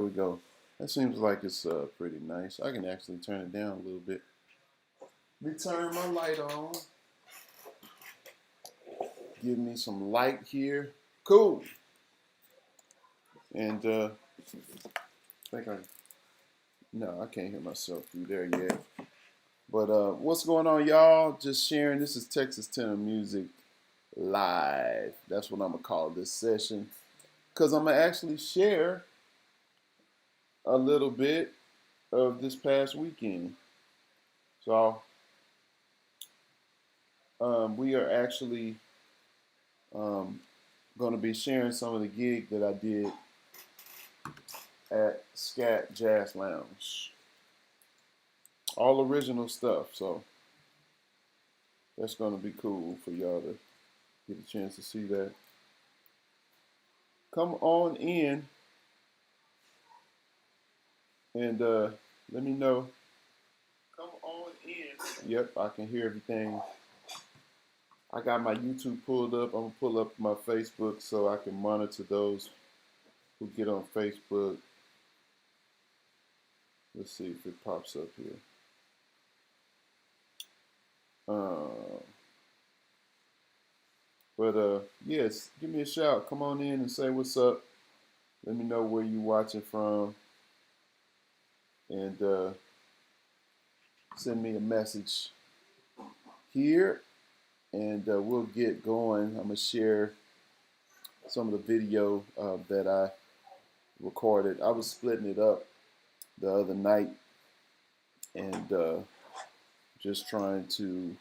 There we go. That seems like it's pretty nice. I can actually turn it down a little bit. Let me turn my light on. Give me some light here. Cool. And I think no, I can't hear myself through there yet. But what's going on, y'all? Just sharing. This is TeXas10er Music Live. That's what I'm gonna call this session, because I'm gonna actually share a little bit of this past weekend. So we are actually going to be sharing some of the gig that I did at Scat Jazz Lounge. All original stuff, so that's going to be cool for y'all to get a chance to see that. Come on in and let me know. Come on in. Yep, I can hear everything. I got my YouTube pulled up. I'm going to pull up my Facebook so I can monitor those who get on Facebook. Let's see if it pops up here. Yes, give me a shout. Come on in and say what's up. Let me know where you watching from, and send me a message here, and we'll get going. I'm gonna share some of the video that I recorded. I was splitting it up the other night, and just trying to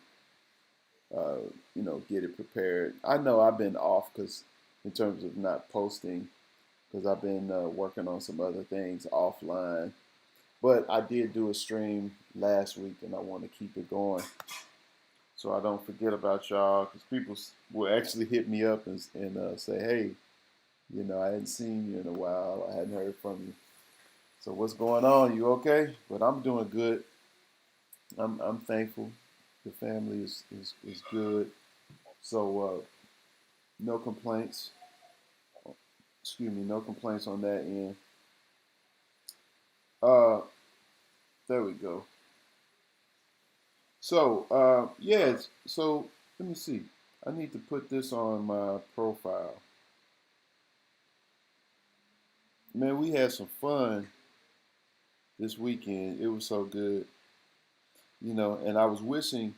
get it prepared. I know I've been off because in terms of not posting, because I've been working on some other things offline. But I did do a stream last week, and I want to keep it going so I don't forget about y'all. Because people will actually hit me up and say, "Hey, I hadn't seen you in a while. I hadn't heard from you. So what's going on? You okay?" But I'm doing good. I'm thankful. The family is good. So no complaints. Excuse me, no complaints on that end. Uh, there we go. So so let me see. I need to put this on my profile. Man, we had some fun this weekend. It was so good, and I was wishing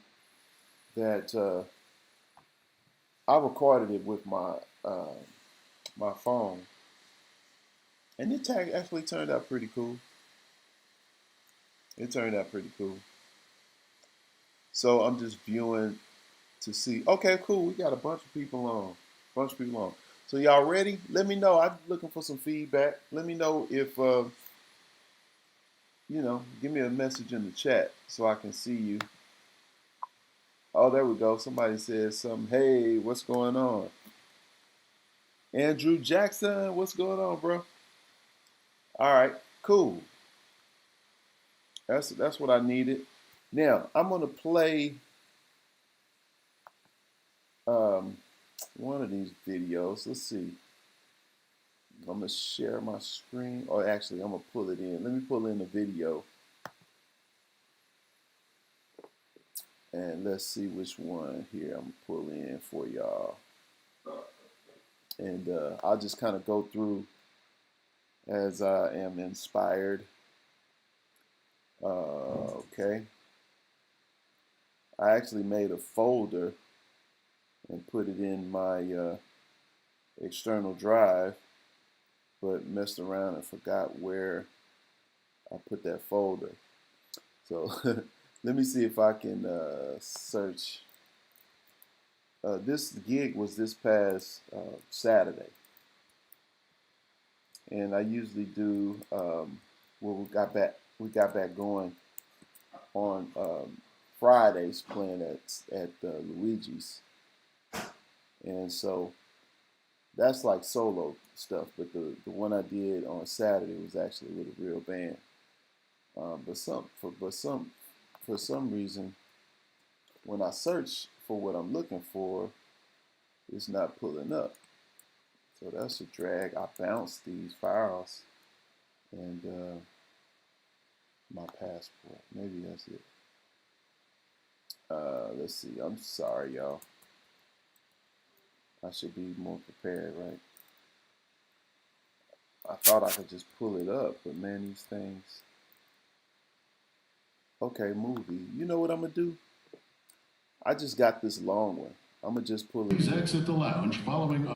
that I recorded it with my phone, and it actually turned out pretty cool. It turned out pretty cool. So I'm just viewing to see. Okay, cool. We got a bunch of people on. Bunch of people on. So y'all ready? Let me know. I'm looking for some feedback. Let me know if give me a message in the chat so I can see you. Oh, there we go. Somebody says something. Hey, what's going on? Andrew Jackson, what's going on, bro? All right, cool. That's what I needed. Now I'm gonna play one of these videos. Let's see. I'm gonna share my screen, or actually, I'm gonna pull it in. Let me pull in the video, and let's see which one here I'm gonna pull in for y'all. And I'll just kind of go through as I am inspired. Okay. I actually made a folder and put it in my external drive, but messed around and forgot where I put that folder. So let me see if I can search. This gig was this past Saturday, and I usually do. We got back going on Fridays playing at Luigi's, and so that's like solo stuff. But the one I did on Saturday was actually with a real band. For some reason, when I search for what I'm looking for, it's not pulling up. So that's a drag. I bounced these files and my passport. Maybe that's it. Let's see. I'm sorry, y'all. I should be more prepared, right? I thought I could just pull it up, but man, these things. Okay, movie. You know what I'm gonna do? I just got this long one. I'm gonna just pull it. Please exit the lounge following.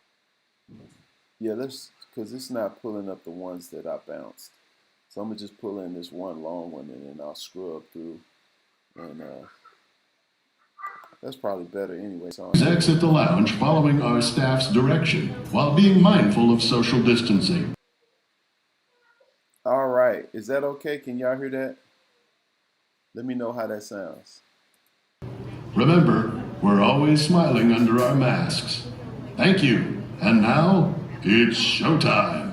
Yeah, let's, cause it's not pulling up the ones that I bounced. So I'm gonna just pull in this one long one, and then I'll scrub through, and that's probably better anyway. So Please exit the lounge following our staff's direction while being mindful of social distancing. all right, is that okay? Can y'all hear that? Let me know how that sounds. Remember, we're always smiling under our masks. Thank you. And now, it's showtime.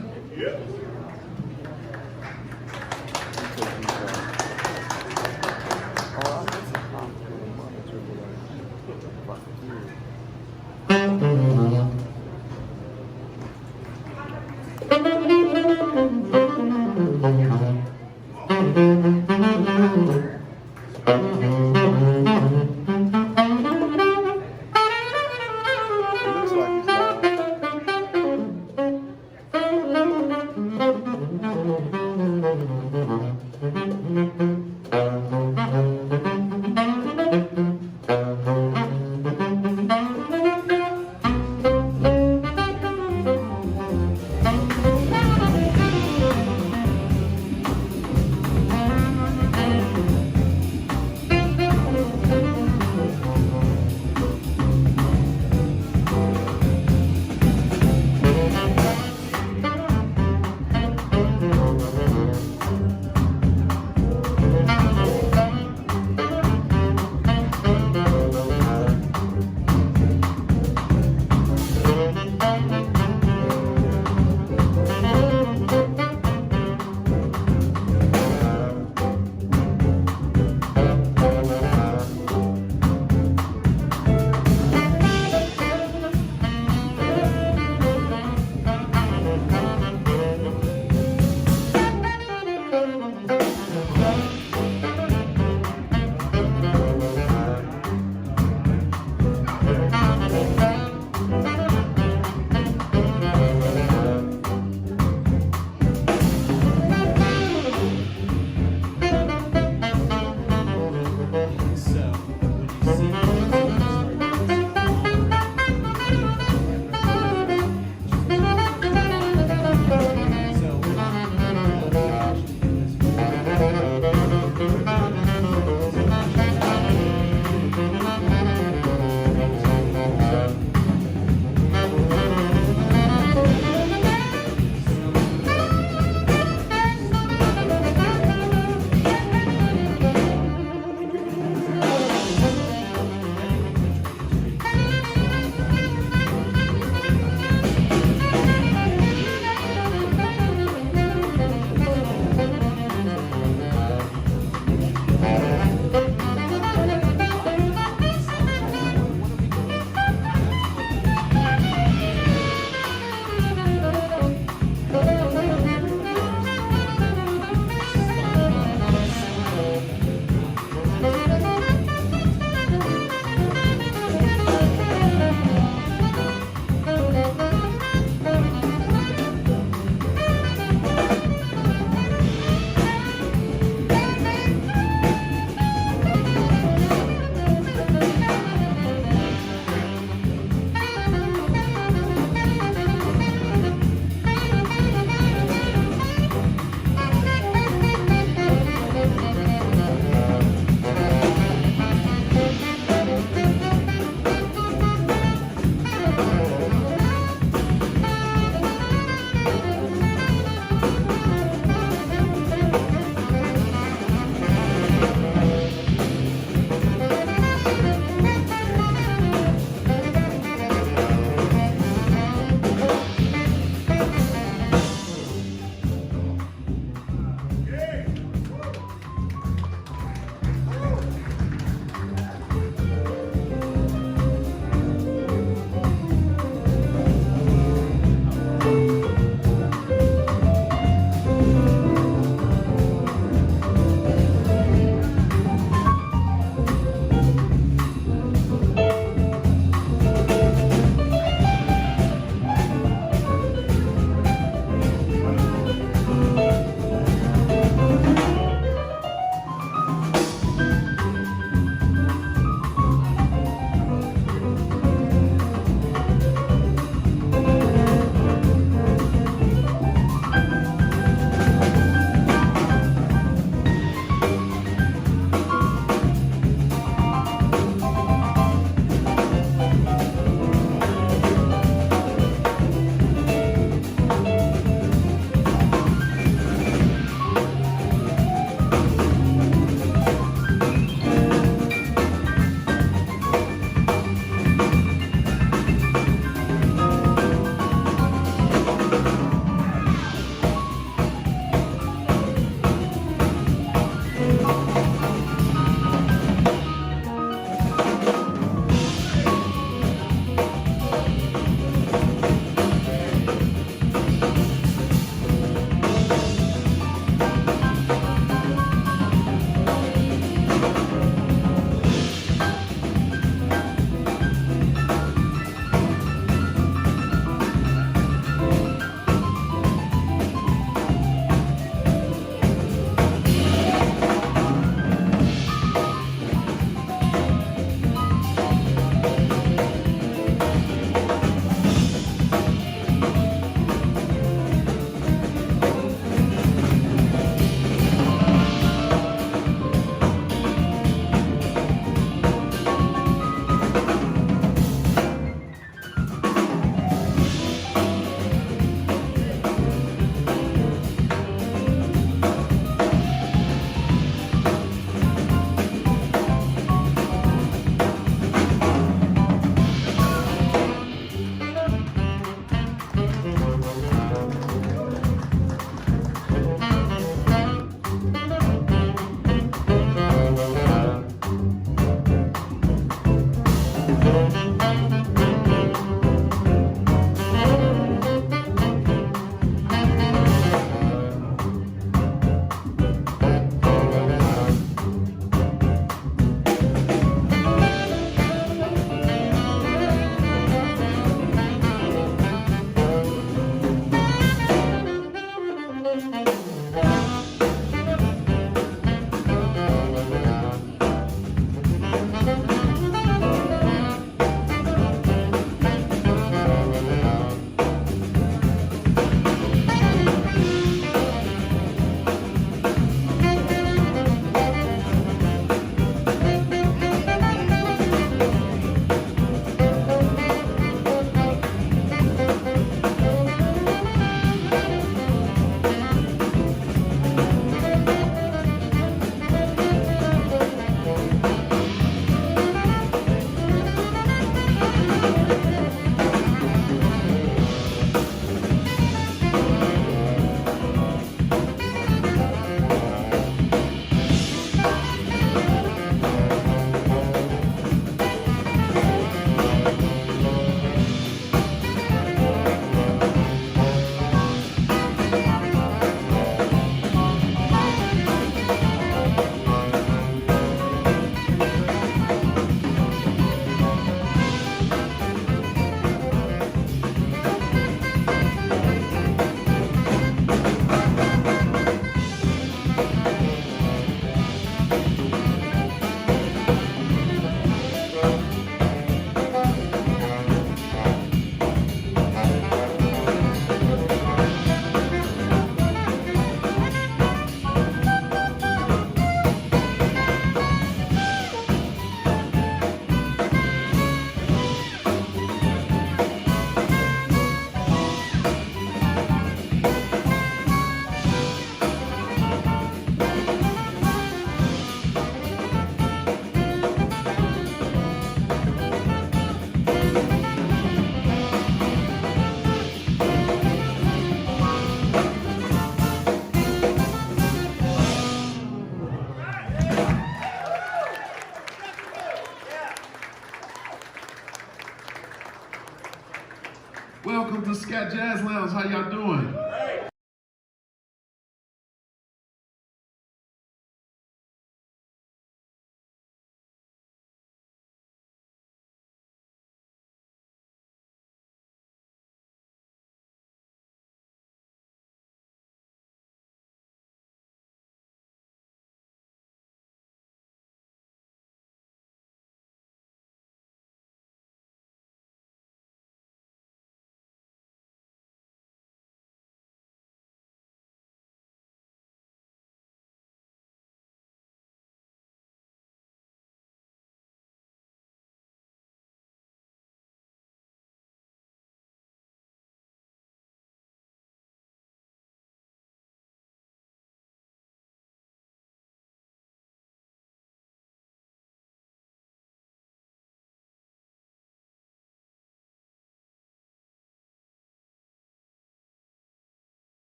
chat, Jazz Lounge, how y'all doing?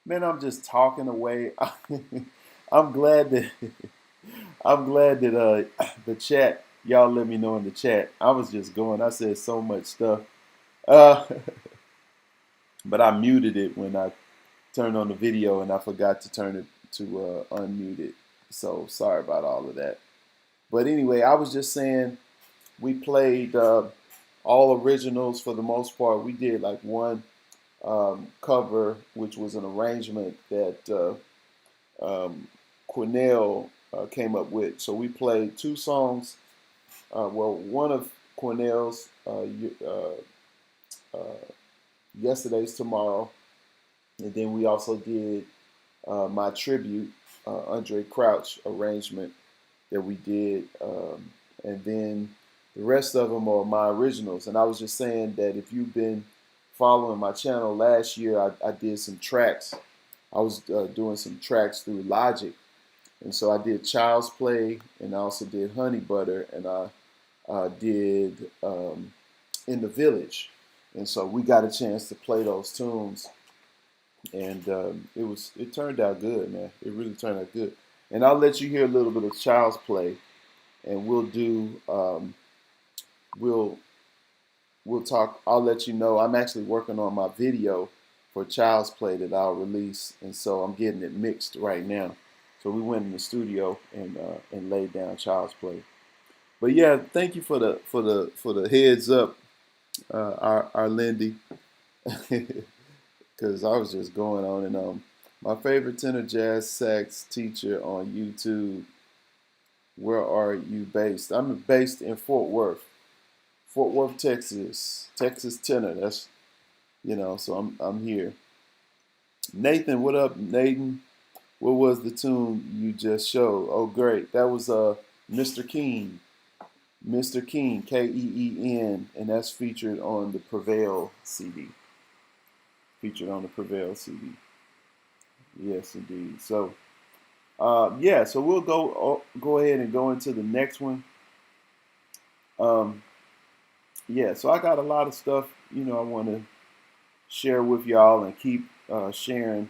Man, I'm just talking away. I'm glad that I'm glad that the chat, y'all let me know in the chat. I was just going. I said so much stuff. Uh, but I muted it when I turned on the video, and I forgot to turn it to unmute it. So sorry about all of that. But anyway, I was just saying we played all originals for the most part. We did like one cover, which was an arrangement that Cornell came up with. So we played two songs. Well, one of Cornell's Yesterday's Tomorrow, and then we also did my tribute, Andre Crouch arrangement that we did, and then the rest of them are my originals. And I was just saying that if you've been following my channel, last year I did some tracks. I was doing some tracks through Logic, and so I did Child's Play, and I also did Honey Butter, and I did In the Village. And so we got a chance to play those tunes, and it turned out good, man. It really turned out good. And I'll let you hear a little bit of Child's Play, and we'll we'll talk. I'll let you know. I'm actually working on my video for Child's Play that I'll release, and so I'm getting it mixed right now. So we went in the studio and laid down Child's Play. But yeah, thank you for the heads up, our Lindy, because I was just going on and on. My favorite tenor jazz sax teacher on YouTube. Where are you based? I'm based in Fort Worth, Texas. TeXas10er. That's so I'm here. Nathan, what up, Nathan? What was the tune you just showed? Oh, great. That was Mr. King. Mr. King, Keen, and that's featured on the Prevail CD. Featured on the Prevail CD. Yes, indeed. So, yeah. So we'll go ahead and go into the next one. Yeah. So I got a lot of stuff. I want to share with y'all and keep sharing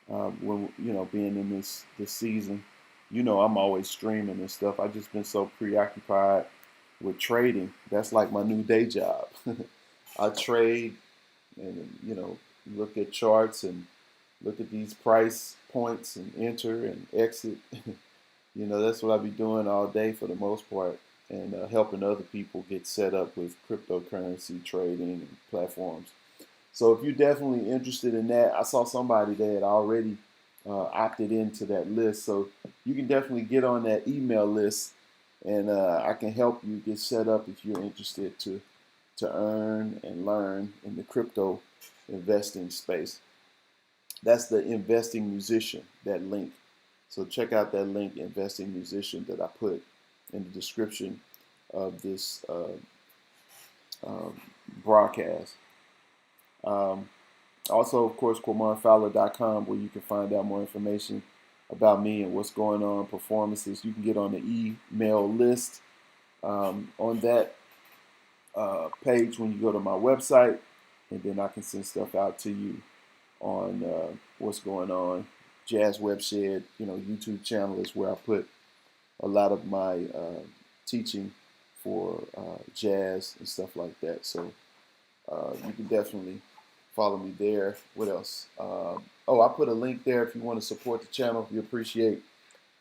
when being in this season. I'm always streaming and stuff. I just been so preoccupied with trading. That's like my new day job. I trade and look at charts and look at these price points and enter and exit. That's what I be doing all day for the most part, and helping other people get set up with cryptocurrency trading and platforms. So if you're definitely interested in that, I saw somebody that had already opted into that list. So you can definitely get on that email list, and I can help you get set up if you're interested to earn and learn in the crypto investing space. That's the Investing Musician, that link. So check out that link, Investing Musician, that I put in the description of this um, broadcast. Um, Also, of course, QuamonFowler.com, where you can find out more information about me and what's going on, performances. You can get on the email list on that page when you go to my website, and then I can send stuff out to you on what's going on. Jazz Webshed, YouTube channel is where I put a lot of my teaching for jazz and stuff like that. So you can definitely follow me there. What else? I put a link there if you want to support the channel. If you appreciate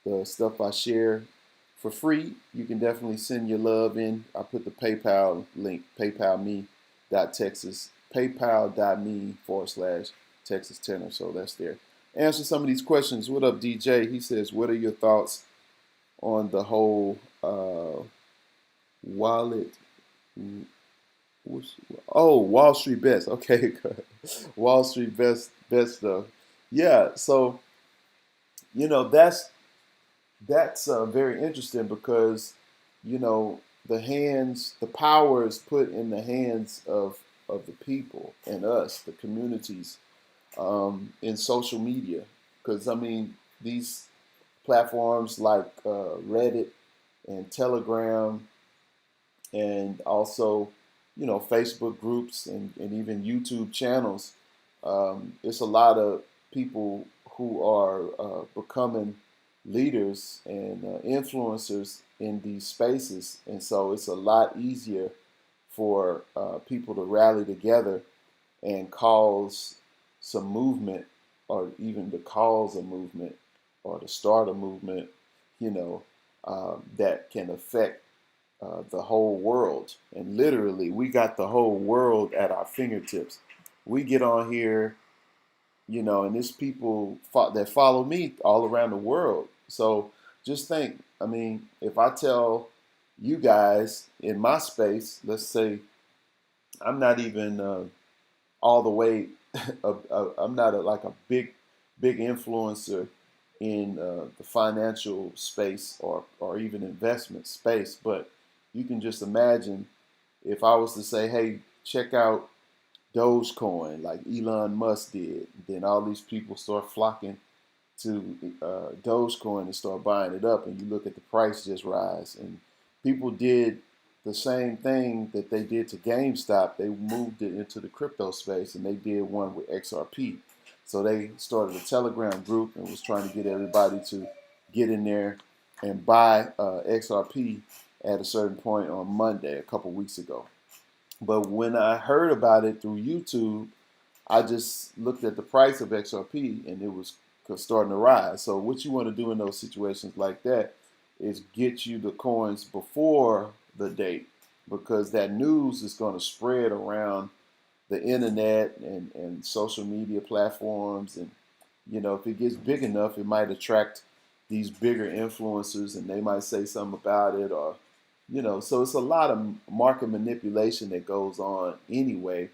the stuff I share for free, you can definitely send your love in. I put the PayPal link, paypal.me/TeXas10er. So that's there. Answer some of these questions. What up, DJ? He says, what are your thoughts on the whole wallet? Oh, Wall Street Best. Okay, Wall Street Best stuff. Yeah, so that's very interesting because the power is put in the hands of the people and us, the communities, in social media. Because I mean, these platforms like Reddit and Telegram, and also Facebook groups and even YouTube channels. It's a lot of people who are becoming leaders and influencers in these spaces, and so it's a lot easier for people to rally together and cause some movement, or even to cause a movement, or to start a movement, that can affect the whole world. And literally, we got the whole world at our fingertips. We get on here, and there's people that follow me all around the world. So just think, I mean, if I tell you guys in my space, let's say I'm not even all the way, I'm not like a big influencer in the financial space, or even investment space, but you can just imagine if I was to say, hey, check out Dogecoin like Elon Musk did, then all these people start flocking to Dogecoin and start buying it up, and you look at the price just rise. And people did the same thing that they did to GameStop. They moved it into the crypto space, and they did one with XRP. So they started a Telegram group and was trying to get everybody to get in there and buy XRP at a certain point on Monday, a couple weeks ago. But when I heard about it through YouTube, I just looked at the price of XRP, and it was starting to rise. So what you want to do in those situations like that is get you the coins before the date, because that news is going to spread around the internet and social media platforms. And if it gets big enough, it might attract these bigger influencers, and they might say something about it, or so it's a lot of market manipulation that goes on anyway.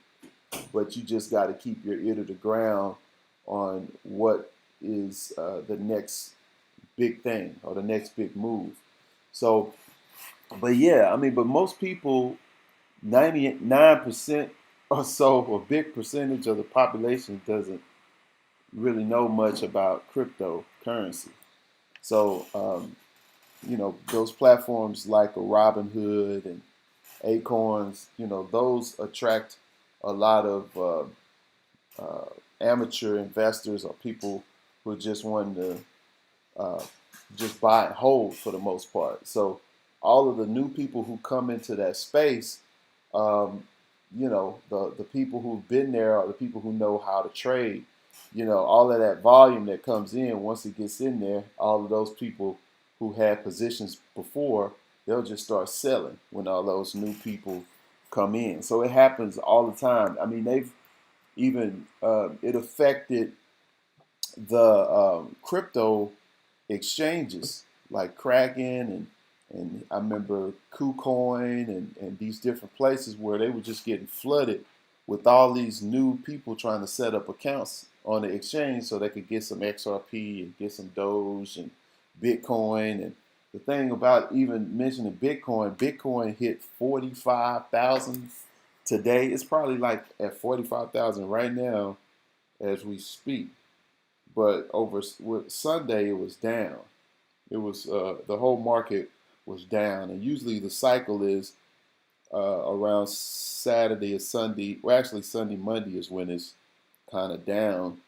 But you just got to keep your ear to the ground on what is the next big thing, or the next big move. So, but yeah, I mean, but most people, 99% or so, a big percentage of the population doesn't really know much about cryptocurrency. So, those platforms like a Robinhood and Acorns, those attract a lot of amateur investors, or people who just want to just buy and hold for the most part. So all of the new people who come into that space, um, the people who've been there are the people who know how to trade. All of that volume that comes in, once it gets in there, all of those people who had positions before, they'll just start selling when all those new people come in. So it happens all the time. I mean, they've even it affected the crypto exchanges like Kraken and I remember KuCoin and these different places where they were just getting flooded with all these new people trying to set up accounts on the exchange so they could get some XRP and get some Doge and Bitcoin. And the thing about even mentioning Bitcoin, Bitcoin hit 45,000 today. It's probably like at 45,000 right now as we speak. But over with Sunday, it was down. It was the whole market was down, and usually the cycle is around Saturday or Sunday. Well, actually, Sunday, Monday is when it's kind of down.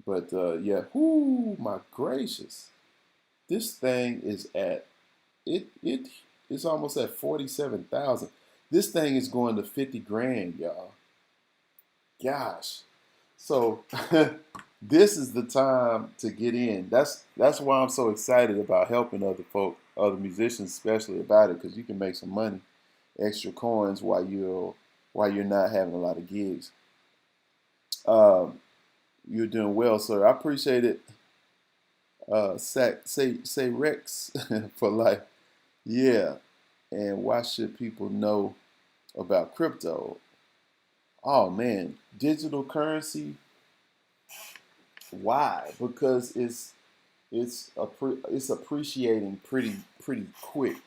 But yeah, whoo, my gracious, this thing is at it is almost at 47,000. This thing is going to 50 grand, y'all. Gosh, so this is the time to get in. That's why I'm so excited about helping other folk, other musicians, especially about it, because you can make some money, extra coins while you're not having a lot of gigs. Um, you're doing well, sir. I appreciate it. Say Rex for life. Yeah. And why should people know about crypto? Oh man, digital currency. Why? Because it's appreciating pretty quick,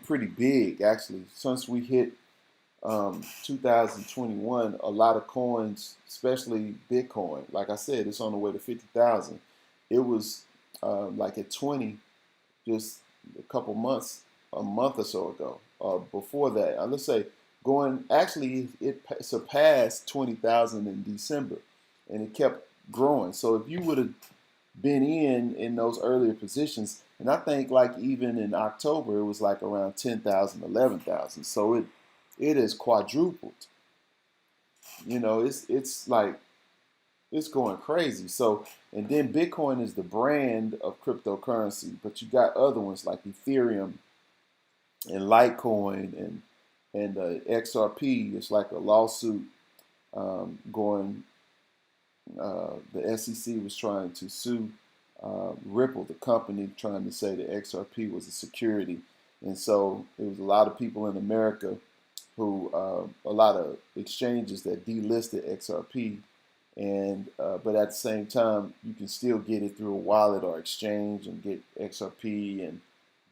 pretty big actually. Since we hit 2021, a lot of coins, especially Bitcoin, like I said, it's on the way to 50,000. It was like at 20 just a couple months, a month or so ago. Before that, let's say going actually it surpassed 20,000 in December, and it kept growing. So if you would have been in those earlier positions, and I think like even in October it was like around 10,000, 11,000. So it is quadrupled. It's like it's going crazy. So and then Bitcoin is the brand of cryptocurrency, but you got other ones like Ethereum and Litecoin and XRP. It's like a lawsuit going. The SEC was trying to sue Ripple, the company, trying to say that XRP was a security, and so there was a lot of people in America who, a lot of exchanges that delisted XRP, and but at the same time, you can still get it through a wallet or exchange and get XRP, and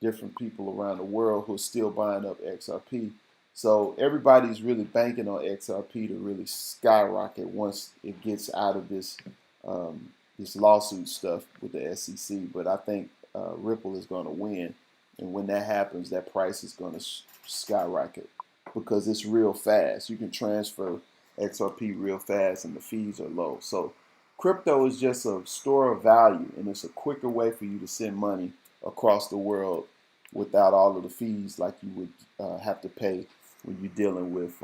different people around the world who are still buying up XRP. So everybody's really banking on XRP to really skyrocket once it gets out of this lawsuit stuff with the SEC. But I think Ripple is going to win, and when that happens, that price is going to skyrocket because it's real fast. You can transfer XRP real fast, and the fees are low. So crypto is just a store of value, and it's a quicker way for you to send money across the world without all of the fees like you would have to pay when you're dealing with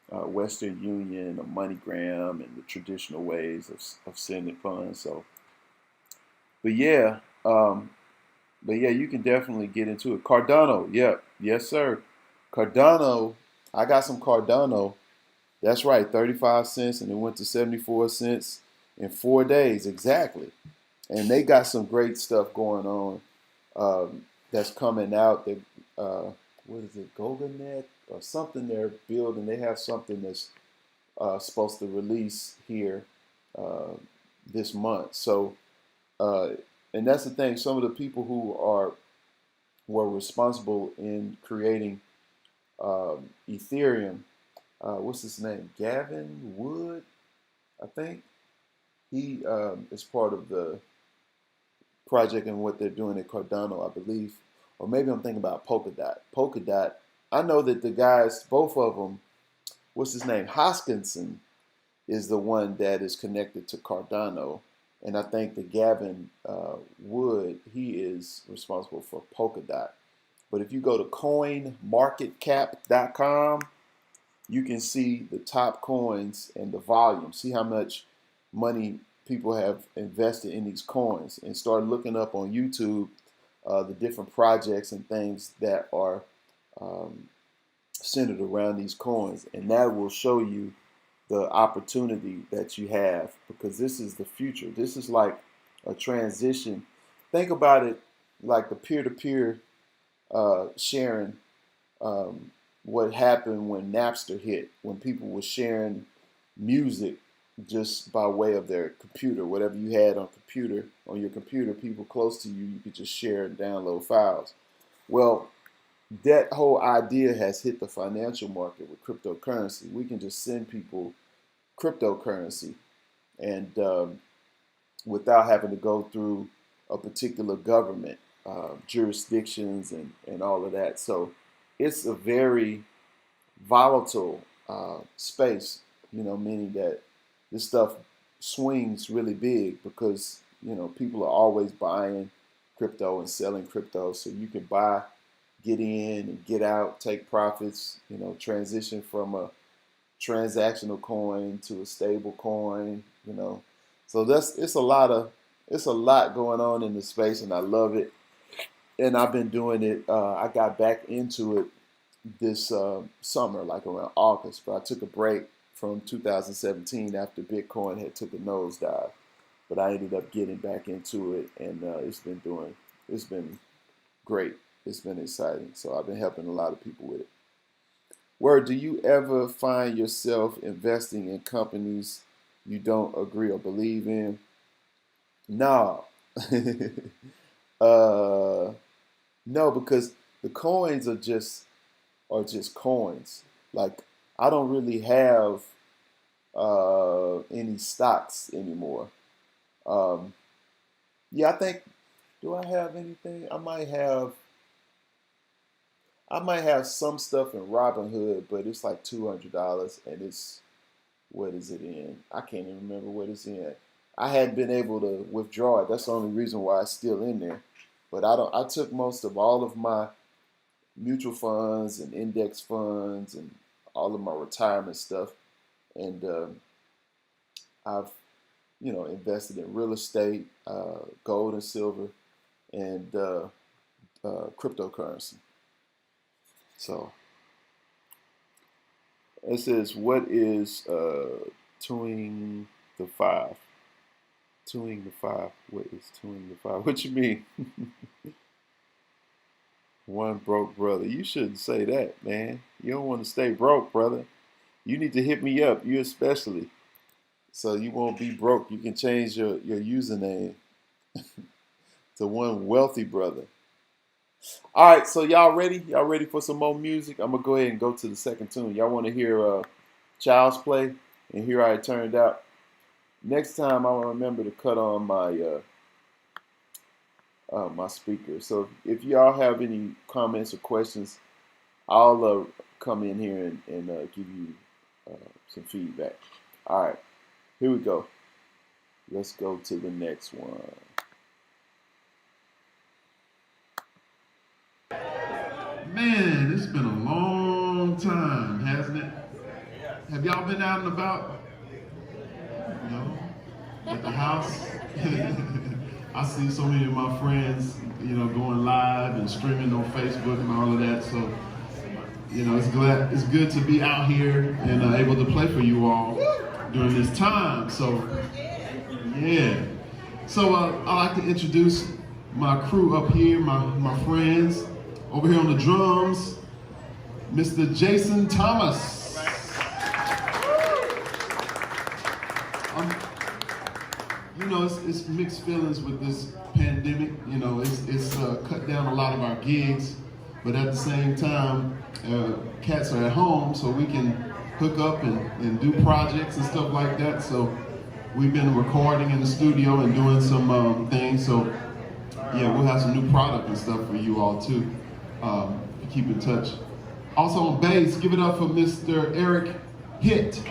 Western Union or MoneyGram and the traditional ways of sending funds. So, but yeah, you can definitely get into it. Cardano, yep, yes sir. Cardano, I got some Cardano. That's right, 35 cents, and it went to 74 cents in 4 days exactly. And they got some great stuff going on that's coming out. They, what is it, GoldenNet or something they're building. They have something that's supposed to release here uh, this month. So, uh, and that's the thing. Some of the people were responsible in creating Ethereum. What's his name? Gavin Wood, I think. He is part of the project and what they're doing at Cardano, I believe. Or maybe I'm thinking about Polkadot. Polkadot, I know that the guys, both of them, what's his name? Hoskinson is the one that is connected to Cardano. And I think that Gavin Wood, he is responsible for Polkadot. But if you go to coinmarketcap.com, you can see the top coins and the volume. See how much money people have invested in these coins, and start looking up on YouTube the different projects and things that are um, centered around these coins, and that will show you the opportunity that you have, because this is the future. This is like a transition. Think about it like the peer-to-peer sharing. What happened when Napster hit, when people were sharing music just by way of their computer, whatever you had on your computer, people close to you, you could just share and download files. Well, that whole idea has hit the financial market with cryptocurrency. We can just send people cryptocurrency, and without having to go through a particular government, jurisdictions, and all of that. So it's a very volatile space, meaning that this stuff swings really big, because, people are always buying crypto and selling crypto. So you can buy, get in and get out, take profits, transition from a transactional coin to a stable coin, So it's a lot going on in the space, and I love it. And I've been doing it. I got back into it this summer, like around August, but I took a break from 2017 after Bitcoin had took a nosedive. But I ended up getting back into it, and it's been great. It's been exciting. So I've been helping a lot of people with it. Word, do you ever find yourself investing in companies you don't agree or believe in? No. No, because the coins are just coins. Like, I don't really have any stocks anymore. Yeah, I think, do I have anything? I might have some stuff in Robinhood, but it's like $200, and it's, what is it in? I can't even remember what it's in. I hadn't been able to withdraw it. That's the only reason why it's still in there. But I took most of all of my mutual funds and index funds and all of my retirement stuff, and I've invested in real estate, gold and silver, and cryptocurrency. So it says, what is Tuing the Five? Tuing the Five. What is Tuing the Five? What you mean? One broke brother. You shouldn't say that, man. You don't want to stay broke, brother. You need to hit me up, you especially, so you won't be broke. You can change your username to one wealthy brother. All right, so y'all ready? Y'all ready for some more music? I'm gonna go ahead and go to the second tune. Y'all want to hear Child's Play and Hear How It Turned Out? Next time, I'll remember to cut on my my speaker. So if y'all have any comments or questions, I'll come in here and give you some feedback. All right, here we go. Let's go to the next one. Man, it's been a long time, hasn't it? Have y'all been out and about? No? At the house? I see so many of my friends, going live and streaming on Facebook and all of that. So, it's good to be out here and able to play for you all during this time. So, yeah. So I'd like to introduce my crew up here, my friends. Over here on the drums, Mr. Jason Thomas. It's mixed feelings with this pandemic. It's cut down a lot of our gigs, but at the same time, cats are at home, so we can hook up and do projects and stuff like that. So we've been recording in the studio and doing some things. So yeah, we'll have some new product and stuff for you all too. Keep in touch. Also on bass, give it up for Mr. Eric Hitt.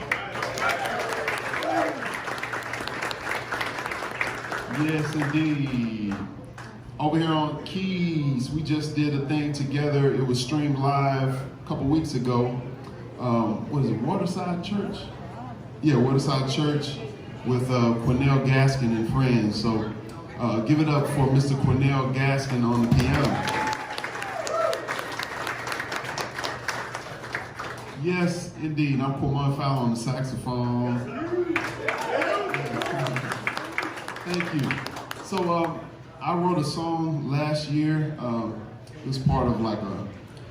Yes, indeed. Over here on keys, we just did a thing together. It was streamed live a couple weeks ago. what is it, Waterside Church? Yeah, Waterside Church with Cornell Gaskin and friends. So give it up for Mr. Cornell Gaskin on the piano. Yes, indeed. I'm Cormon Fowler on the saxophone. Thank you. So I wrote a song last year. It was part of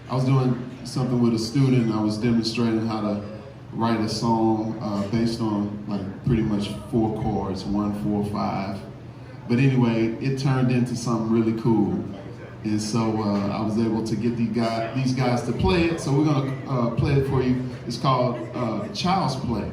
I was doing something with a student. I was demonstrating how to write a song based on pretty much 4 chords, 1, 4, 5. But anyway, it turned into something really cool. And so I was able to get these guys to play it. So we're gonna play it for you. It's called Child's Play.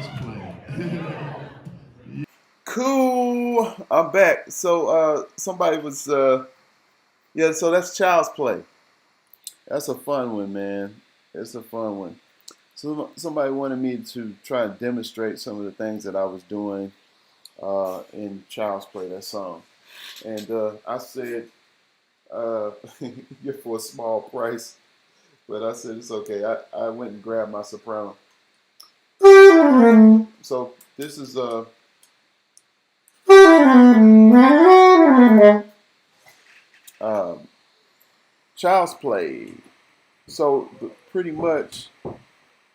child's play. Cool. I'm back. So somebody was yeah, so that's child's play. That's a fun one, man. It's a fun one. So somebody wanted me to try and demonstrate some of the things that I was doing in child's play, that song. And I said, you're for a small price, but I said it's okay. I went and grabbed my soprano. So this is um, child's play. So pretty much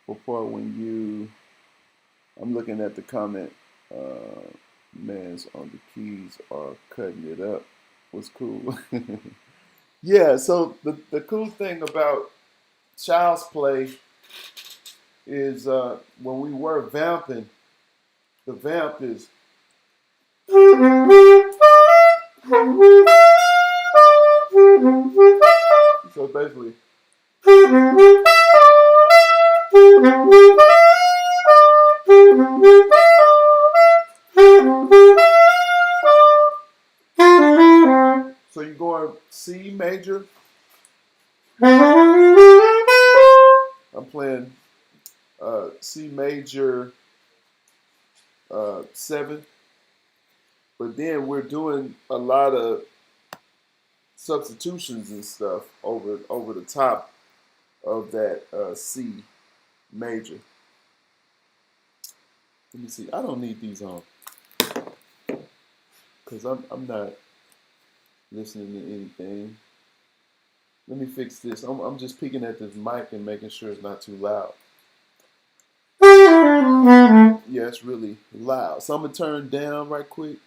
before when I'm looking at the comment, man's on the keys are cutting it up. Was cool. Yeah. So the cool thing about child's play is when we were vamping, the vamp is so basically. So you go in C major. I'm playing C major 7, but then we're doing a lot of substitutions and stuff over the top of that C major. Let me see. I don't need these on because I'm not listening to anything. Let me fix this. I'm just peeking at this mic and making sure it's not too loud. Yeah, it's really loud. So I'm gonna turn down right quick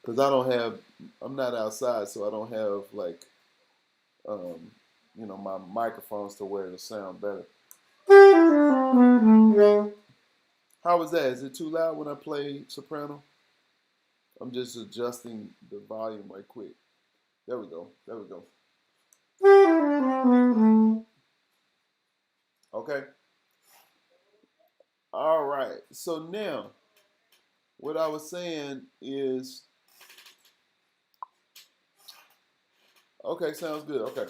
because I'm not outside, so I don't have like, um, my microphones to where it'll sound better. How was that? Is it too loud when I play soprano? I'm just adjusting the volume right quick. There we go. There we go. Okay. All right. So now, what I was saying is, okay, sounds good. Okay.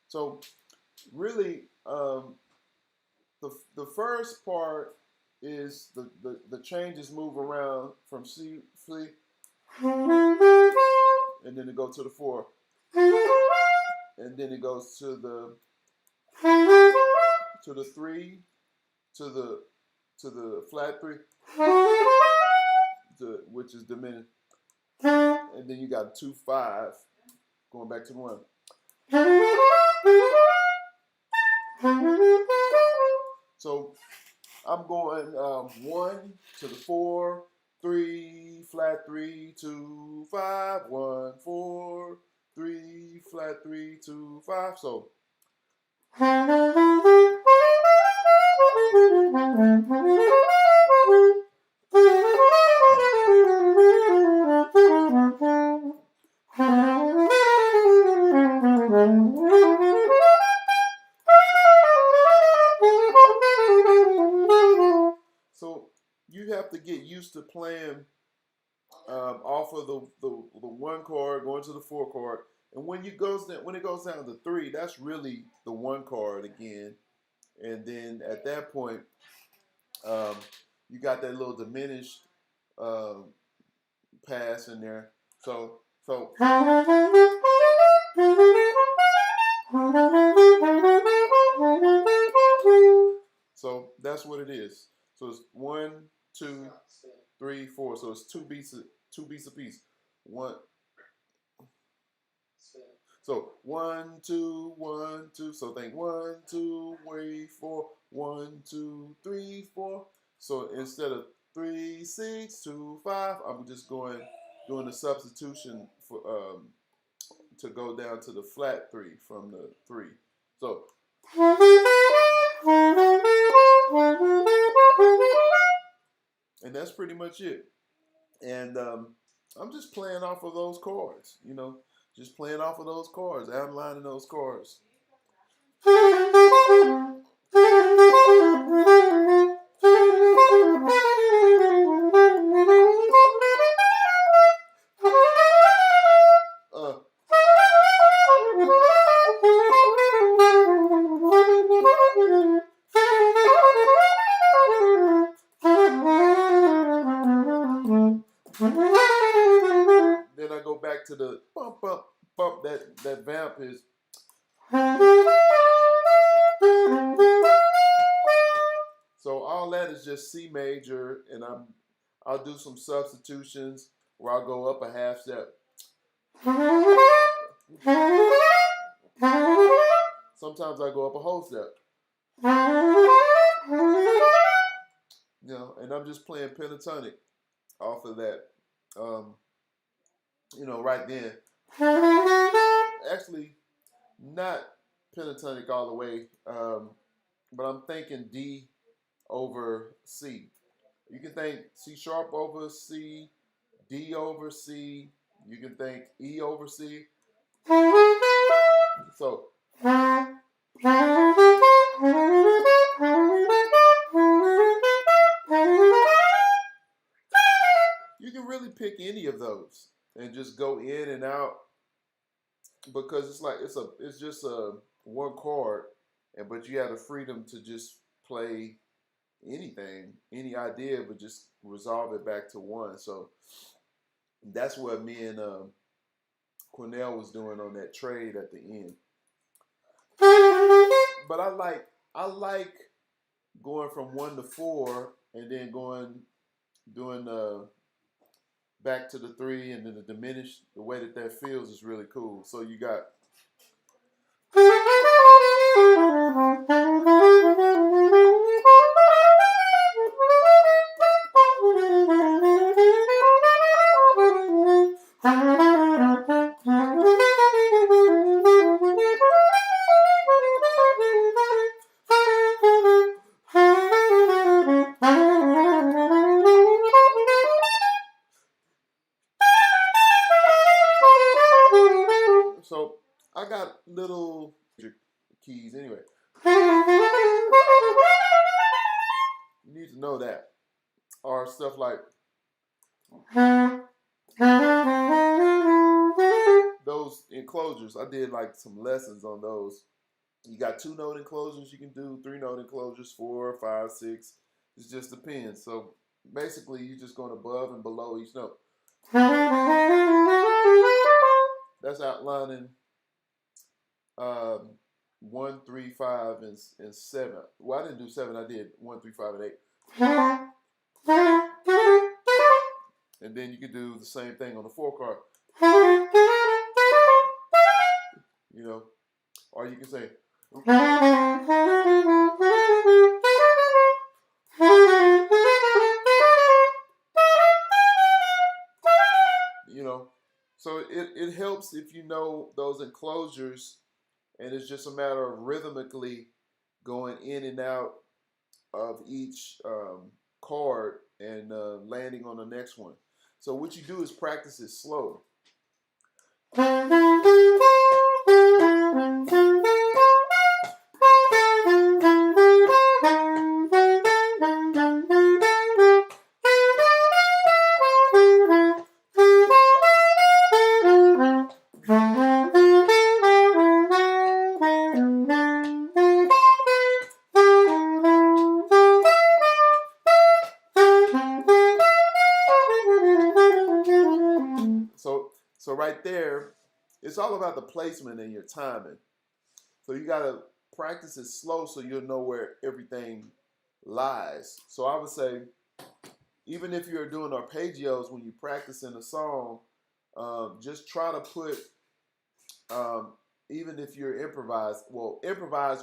So really, the first part is the changes move around from C, and then it goes to the 4, and then it goes to the 3, to the flat 3, which is diminished, and then you got 2 5 going back to 1. So I'm going 1 to the 4, 3, flat 3, 2 5, 1 4, 3, flat 3, 2 5. So So you have to get used to playing off of the 1 chord, going to the 4 chord, and when it goes down to 3, that's really the 1 chord again, and then at that point, um, you got that little diminished pass in there. So so that's what it is. So it's 1, 2, 3, 4. So it's 2 beats a piece. One. So 1, 2, 1, 2. So think 1, 2, 3, 4. 1, 2, 3, 4. So instead of 3, 6, 2, 5, I'm just doing the substitution for to go down to the flat 3 from the 3. So and that's pretty much it. And I'm just playing off of those chords, just playing off of those chords, outlining those chords. back to the bump, bump, bump. That vamp is. So all that is just C major, and I'll do some substitutions where I'll go up a half step. Sometimes I go up a whole step. And I'm just playing pentatonic off of that. Right then. Actually, not pentatonic all the way, but I'm thinking D over C. You can think C sharp over C, D over C. You can think E over C. So. You can really pick any of those and just go in and out, because it's just a one chord, but you have the freedom to just play anything, any idea, but just resolve it back to one. So that's what me and Cornell was doing on that trade at the end. But I like going from 1 to 4 and then doing back to the 3 and then the diminished. The way that feels is really cool. So you got. So I got little keys anyway. You need to know that. Or stuff like those enclosures. I did like some lessons on those. You got 2-note enclosures you can do, 3-note enclosures, 4, 5, 6. It just depends. So basically you're just going above and below each note. That's outlining 1, 3, 5, and 7. Well, I didn't do 7. I did 1, 3, 5, and 8. And then you can do the same thing on the 4 card. Or you can say. So it helps if you know those enclosures, and it's just a matter of rhythmically going in and out of each chord and landing on the next one. So what you do is practice it slow. So right there, it's all about the placement and your timing. So you got to practice it slow so you'll know where everything lies. So I would say, even if you're doing arpeggios when you're practicing a song, just try to put, even if you're improvise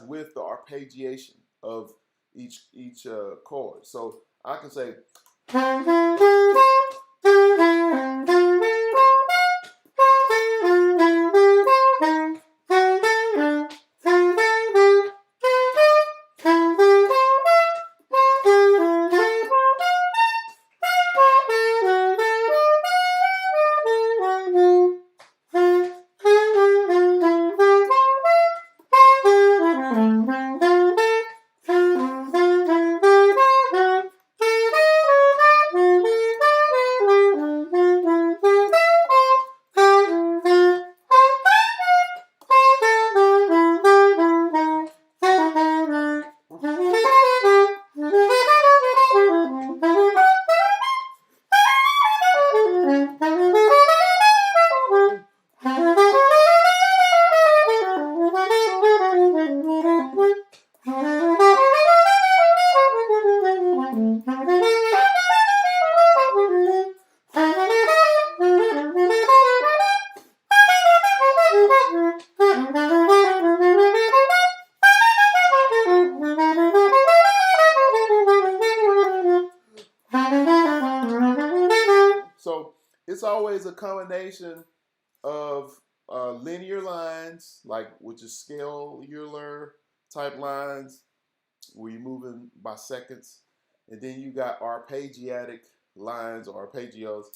with the arpeggiation of each chord. So I can say. So it's always a combination of linear lines, like which is scalar type lines, where you're moving by seconds, and then you got arpeggiatic lines or arpeggios,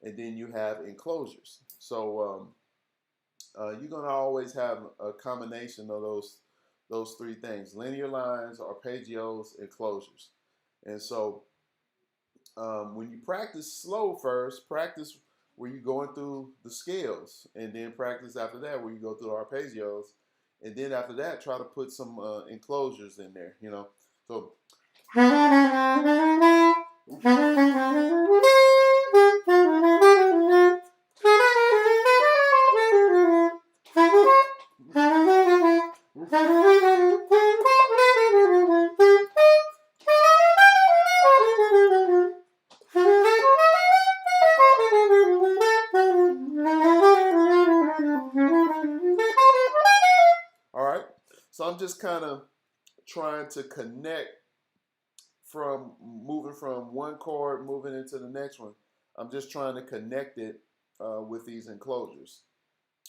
and then you have enclosures. So you're gonna always have a combination of those three things: linear lines, arpeggios, enclosures. And so when you practice slow first, practice where you're going through the scales, and then practice after that where you go through the arpeggios, and then after that try to put some enclosures in there. So. All right, so I'm just kind of trying to connect from moving from one chord, moving into the next one. I'm just trying to connect it with these enclosures.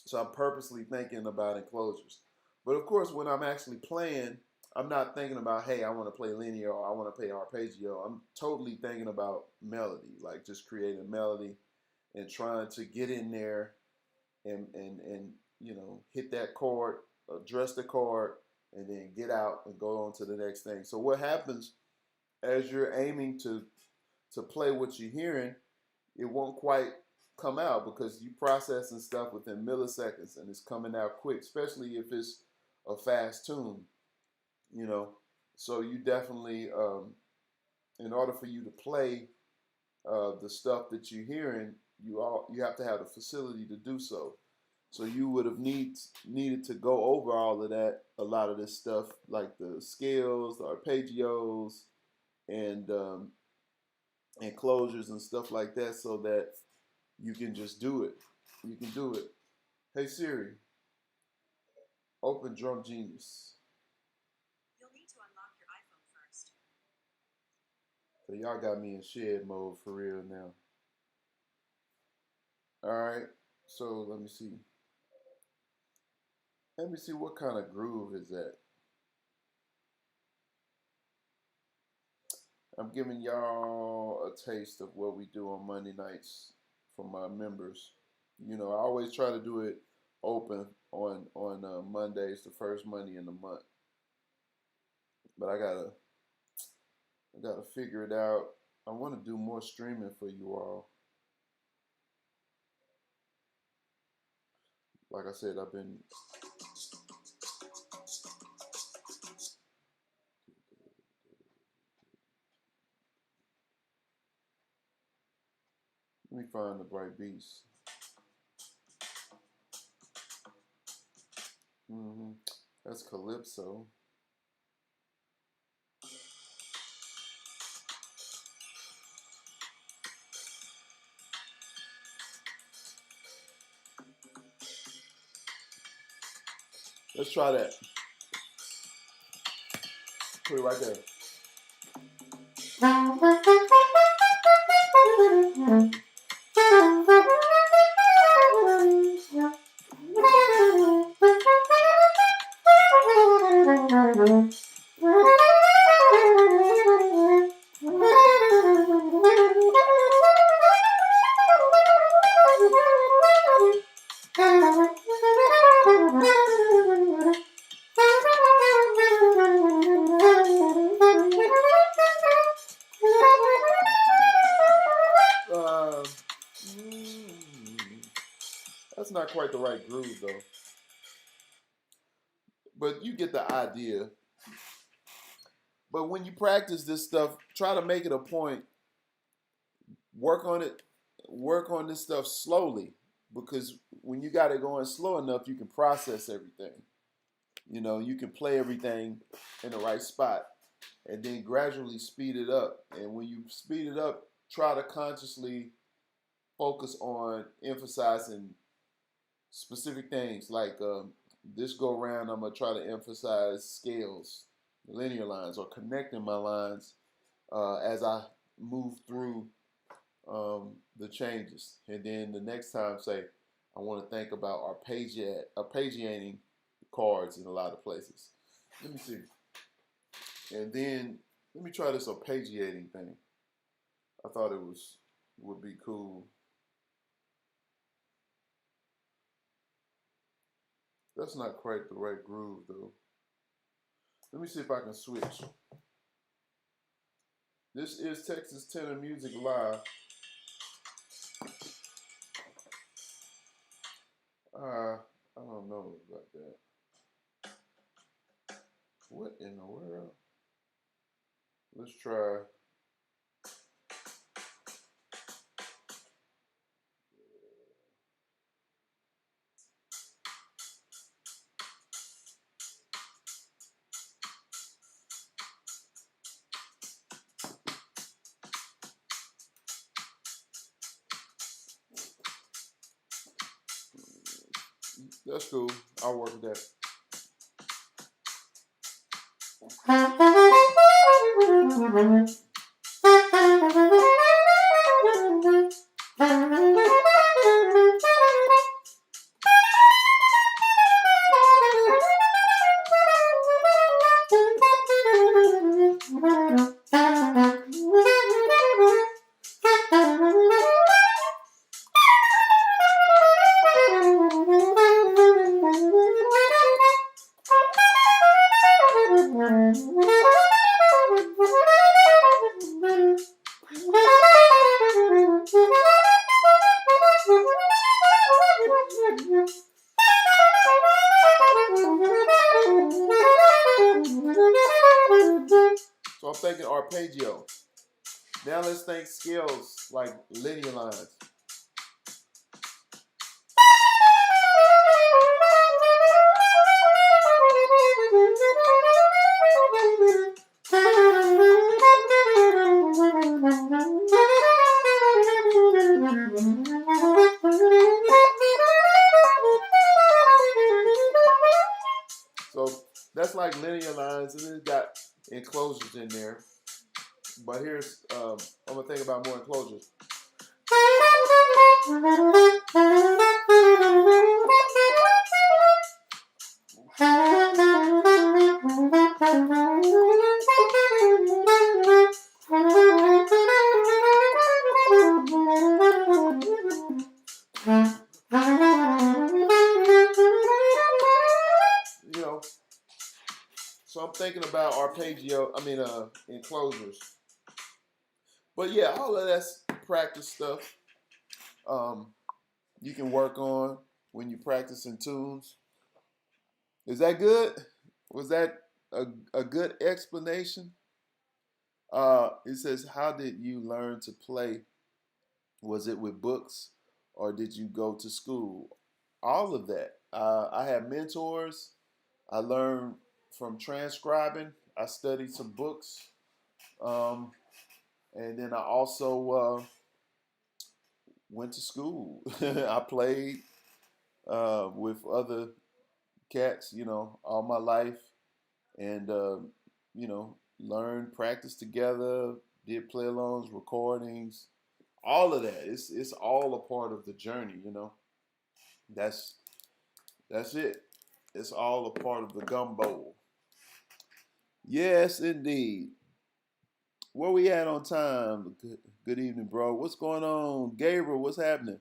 So I'm purposely thinking about enclosures. But of course, when I'm actually playing, I'm not thinking about, hey, I want to play linear or I want to play arpeggio. I'm totally thinking about melody, like just creating melody and trying to get in there and hit that chord, address the chord, and then get out and go on to the next thing. So what happens as you're aiming to play what you're hearing, it won't quite come out because you processing stuff within milliseconds and it's coming out quick, especially if it's a fast tune, you know. So you definitely, in order for you to play the stuff that you're hearing, you have to have the facility to do so. So you would have needed to go over all of that, a lot of this stuff, like the scales, the arpeggios, and enclosures and stuff like that, so that you can just do it. You can do it. Hey Siri, open Drum Genius. You'll need to unlock your iPhone first. So y'all got me in shed mode for real now. All right. So let me see. Let me see what kind of groove is that. I'm giving y'all a taste of what we do on Monday nights for my members. I always try to do it open on Mondays, the first Monday in the month. But I gotta figure it out. I want to do more streaming for you all. Like I said, I've been. Let me find the bright beats. That's Calypso. Let's try that. Put it right there. That's not quite the right groove though. But you get the idea. But when you practice this stuff, try to make it a point. Work on it. Work on this stuff slowly, because when you got it going slow enough, you can process everything. You can play everything in the right spot and then gradually speed it up. And when you speed it up, try to consciously focus on emphasizing specific things. Like this go around, I'm gonna try to emphasize scales, linear lines, or connecting my lines as I move through the changes. And then the next time, say, I want to think about arpeggiating chords in a lot of places. Let me see. And then let me try this arpeggiating thing. I thought would be cool. That's not quite the right groove though. Let me see if I can switch. This is TeXas10er Music Live. I don't know about that. What in the world? Let's try. That's cool. I'll work with that. So I'm thinking arpeggio. Now let's think scales like linear lines. So that's like linear lines, and it's got enclosures in there. But here's, I'm gonna think about more enclosures. You know, so I'm thinking about enclosures. But yeah, all of that's practice stuff. You can work on when you practicing tunes. Is that good? Was that a good explanation? It says, how did you learn to play? Was it with books or did you go to school? All of that. I had mentors. I learned from transcribing. I studied some books. Um, and then I also went to school. I played with other cats, all my life, and learned, practiced together, did play-alongs, recordings, all of that. It's all a part of the journey. That's that's it. It's all a part of the gumbo. Yes, indeed. Where we at on time? Good evening, bro. What's going on, Gabriel? What's happening?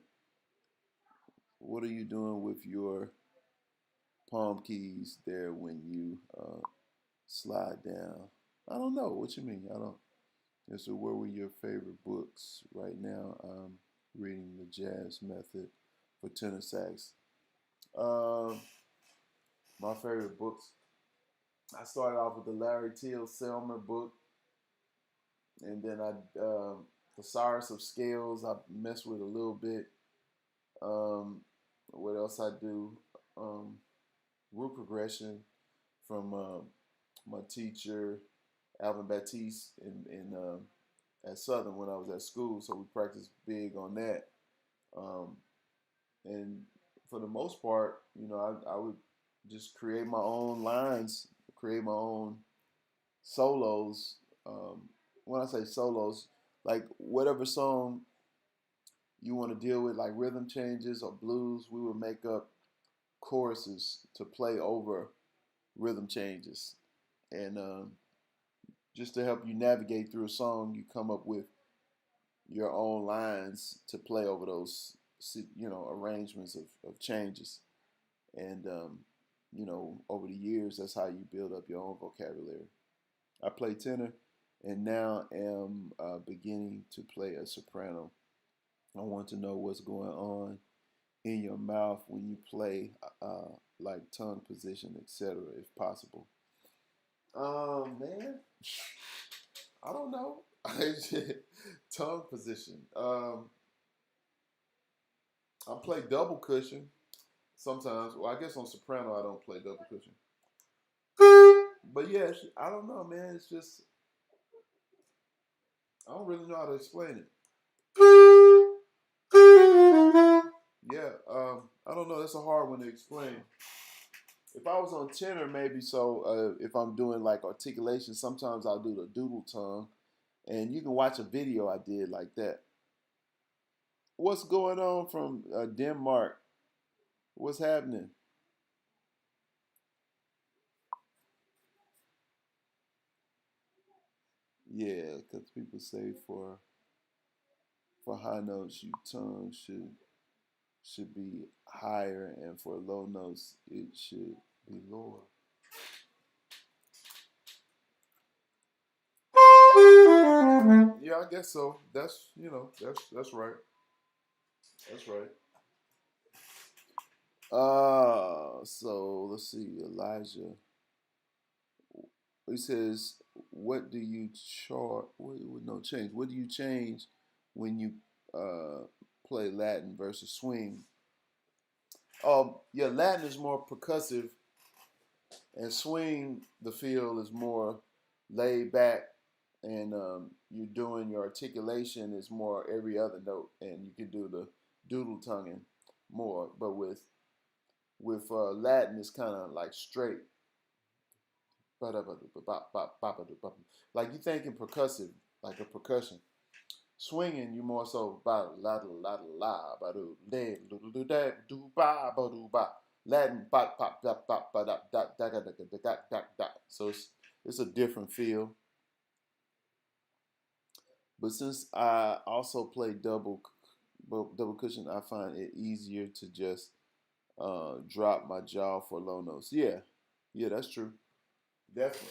What are you doing with your palm keys there when you slide down? I don't know. What you mean? I don't. And so, what were your favorite books? Right now, I'm reading the Jazz Method for tenor sax. Um, my favorite books. I started off with the Larry Teal Selmer book, and then Thesaurus of Scales. I mess with a little bit. Um, what else I do? Root progression. from my teacher Alvin Baptiste in at Southern when I was at school. So we practiced big on that. Um, and for the most part, I would just create my own lines, create my own solos. When I say solos, like whatever song you want to deal with, like rhythm changes or blues, we would make up choruses to play over rhythm changes. And just to help you navigate through a song, you come up with your own lines to play over those, arrangements of changes. And, over the years, that's how you build up your own vocabulary. I play tenor and now am beginning to play a soprano. I want to know what's going on in your mouth when you play, like tongue position, etc., if possible. Man, I don't know. Tongue position. I play double cushion sometimes. Well, I guess on soprano I don't play double cushion. But yeah, I don't know, man. It's just I don't really know how to explain it. Yeah, I don't know. That's a hard one to explain. If I was on tenor, maybe so. If I'm doing like articulation, sometimes I'll do the doodle tongue, and you can watch a video I did like that. What's going on from Denmark? What's happening? Yeah, because people say for high notes, your tongue should be higher, and for low notes, it should be lower. Yeah, I guess so. That's right. That's right. So let's see, Elijah. He says, "What do you chart? No change. What do you change when you uh, play Latin versus swing?" Yeah, Latin is more percussive, and swing the feel is more laid back, and you're doing your articulation is more every other note, and you can do the doodle tonguing more. But with Latin, it's kind of like straight. Like you thinking percussive, like a percussion. Swinging, you more so ba la la la ba do de do da do ba ba do ba. Latin ba ba da ba ba da da da da da da da da da. So it's a different feel. But since I also play double cushion, I find it easier to just drop my jaw for low notes. Yeah, yeah, that's true. Definitely.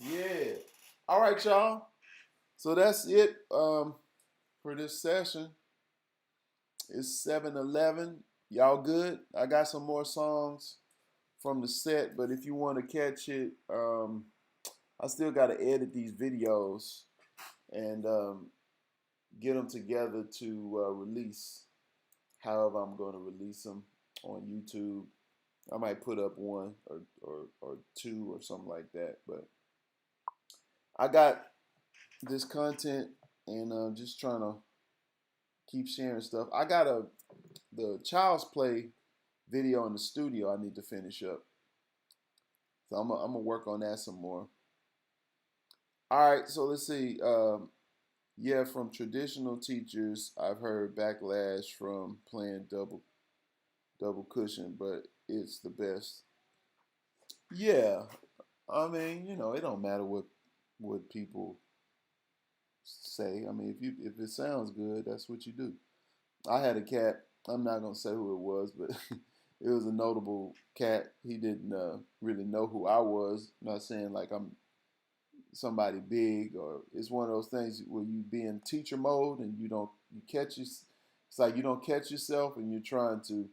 Yeah. All right, y'all. So that's it for this session. It's 7:11. Y'all good? I got some more songs from the set, but if you want to catch it, I still got to edit these videos and get them together to release. However, I'm going to release them on YouTube. I might put up one or two or something like that. But I got this content and just trying to keep sharing stuff. I got the Child's Play video in the studio I need to finish up. So I'm gonna work on that some more. All right, so let's see. Yeah, from traditional teachers, I've heard backlash from playing double cushion, but it's the best. Yeah, I mean, it don't matter what people say. I mean, if it sounds good, that's what you do. I had a cat. I'm not gonna say who it was, but it was a notable cat. He didn't really know who I was. I'm not saying like I'm somebody big, or it's one of those things where you be in teacher mode and you catch you. It's like you don't catch yourself and you're trying to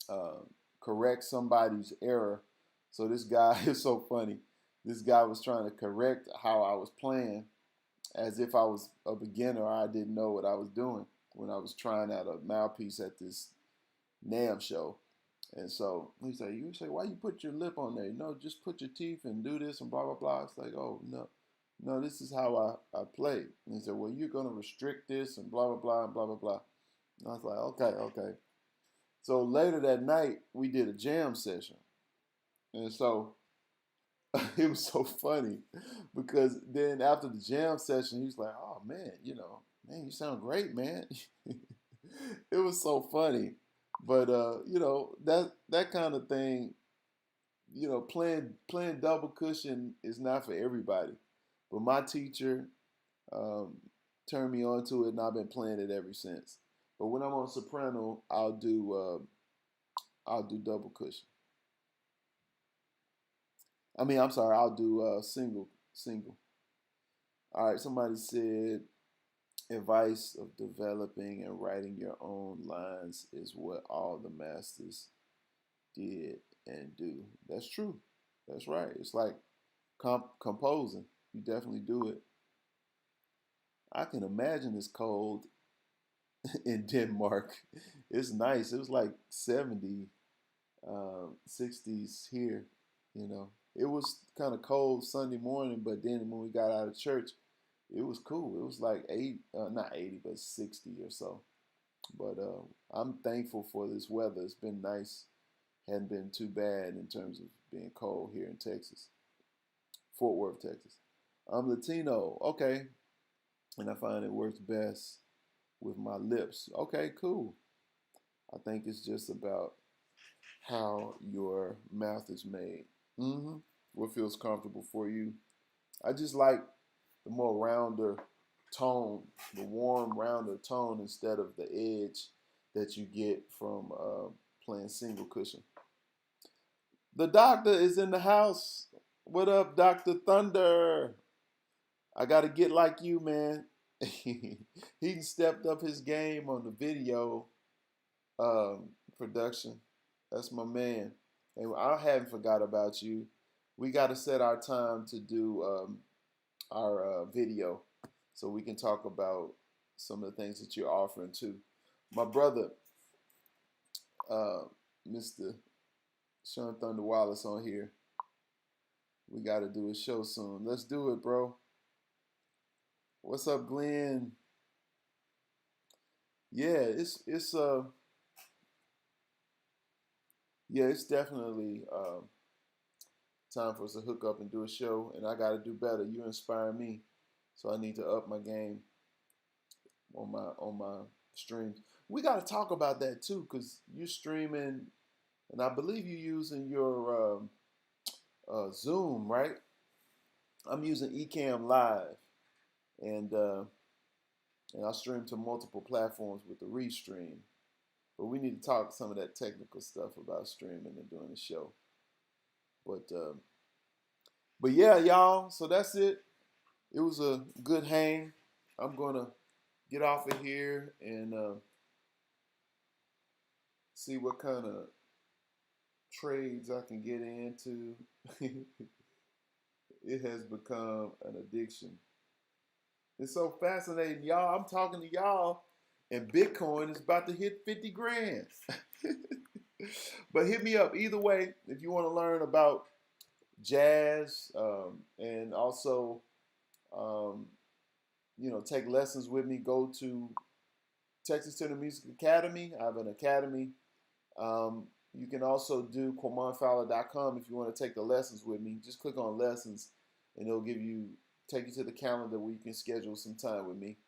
uh, correct somebody's error. So this guy is so funny. This guy was trying to correct how I was playing, as if I was a beginner or I didn't know what I was doing. when I was trying out a mouthpiece at this NAM show. And so he said, you say, why you put your lip on there? No, just put your teeth and do this and blah, blah, blah. It's like, oh, no. No, this is how I play. And he said, well, you're going to restrict this and blah, blah, blah, and blah, blah, blah. And I was like, okay. So later that night, we did a jam session. And so it was so funny because then after the jam session, he was like, oh, man, man, you sound great, man. It was so funny. But, that kind of thing, playing double cushion is not for everybody. But my teacher turned me on to it, and I've been playing it ever since. But when I'm on soprano, I'll do double cushion. I'm sorry, I'll do single. All right, somebody said advice of developing and writing your own lines is what all the masters did and do. That's true. That's right. It's like composing. You definitely do it. I can imagine it's cold in Denmark. It's nice. It was like 70, 60s here. It was kind of cold Sunday morning, but then when we got out of church, it was cool. It was like not 80, but 60 or so. But I'm thankful for this weather. It's been nice. Hadn't been too bad in terms of being cold here in Texas, Fort Worth, Texas. I'm Latino. Okay. And I find it works best with my lips. Okay, cool. I think it's just about how your mouth is made. What feels comfortable for you. I just like the more rounder tone, the warm, rounder tone instead of the edge that you get from playing single cushion. The doctor is in the house. What up, Dr. Thunder? I got to get like you, man. He stepped up his game on the video production. That's my man. And I haven't forgot about you. We got to set our time to do our video so we can talk about some of the things that you're offering too. My brother, Mr. Sean Thunder Wallace on here. We got to do a show soon. Let's do it, bro. What's up, Glenn? Yeah, it's definitely time for us to hook up and do a show, and I got to do better. You inspire me, so I need to up my game on my streams. We got to talk about that too, because you're streaming, and I believe you're using your Zoom, right? I'm using Ecamm Live, and I stream to multiple platforms with the Restream. But we need to talk some of that technical stuff about streaming and doing the show. But yeah, y'all. So that's it. It was a good hang. I'm gonna get off of here and see what kind of trades I can get into. It has become an addiction. It's so fascinating, y'all. I'm talking to y'all, and Bitcoin is about to hit 50 grand. But hit me up either way if you want to learn about jazz and also, take lessons with me. Go to TeXas10er Music Academy. I have an academy. You can also do QuamonFowler.com if you want to take the lessons with me. Just click on lessons, and it'll take you to the calendar where you can schedule some time with me.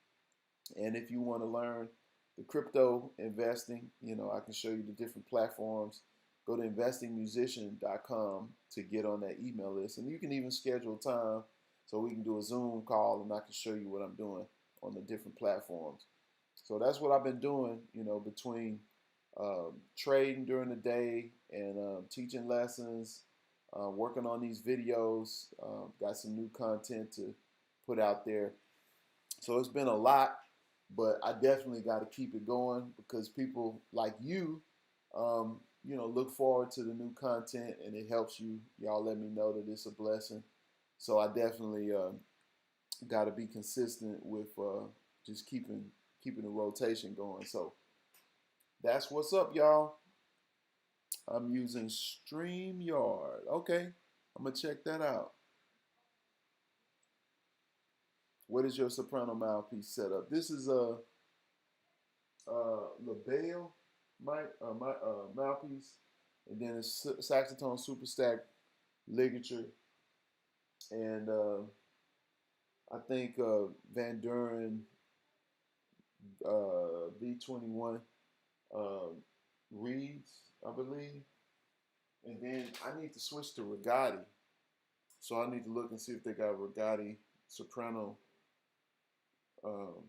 And if you want to learn the crypto investing, I can show you the different platforms. Go to investingmusician.com to get on that email list. And you can even schedule time so we can do a Zoom call and I can show you what I'm doing on the different platforms. So that's what I've been doing, between trading during the day and teaching lessons, working on these videos. Got some new content to put out there. So it's been a lot, but I definitely got to keep it going because people like you, look forward to the new content and it helps you. Y'all let me know that it's a blessing. So I definitely got to be consistent with just keeping keeping the rotation going. So that's what's up, y'all. I'm using StreamYard. Okay, I'm gonna check that out. What is your soprano mouthpiece setup? This is a LaBelle mouthpiece, and then it's Saxotone Super Stack ligature, and I think Van Duren V21 reeds, I believe. And then I need to switch to Regatti. So I need to look and see if they got Regatti soprano um,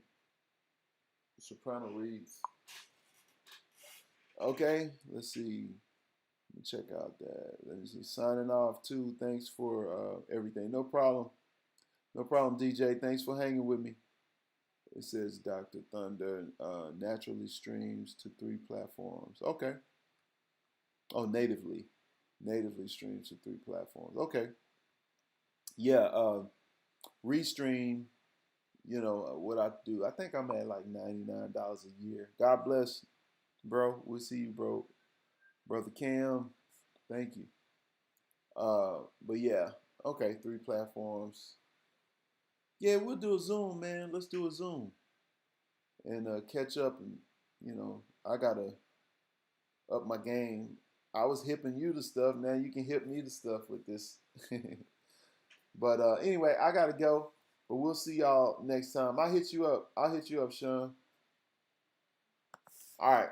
soprano reeds. Okay, let's see. Let me check out that. Let me see. Signing off too. Thanks for everything. No problem. No problem, DJ. Thanks for hanging with me. It says Dr. Thunder naturally streams to 3 platforms. Okay. Oh, natively streams to 3 platforms. Okay. Yeah. Restream. You know what I do. I think I'm at like $99 a year. God bless, bro. We'll see you, bro. Brother Cam. Thank you. But yeah. Okay. 3 platforms. Yeah, we'll do a Zoom, man. Let's do a Zoom and catch up. And I gotta up my game. I was hipping you to stuff. Now you can hip me to stuff with this. But anyway, I gotta go. But we'll see y'all next time. I'll hit you up. Sean. All right.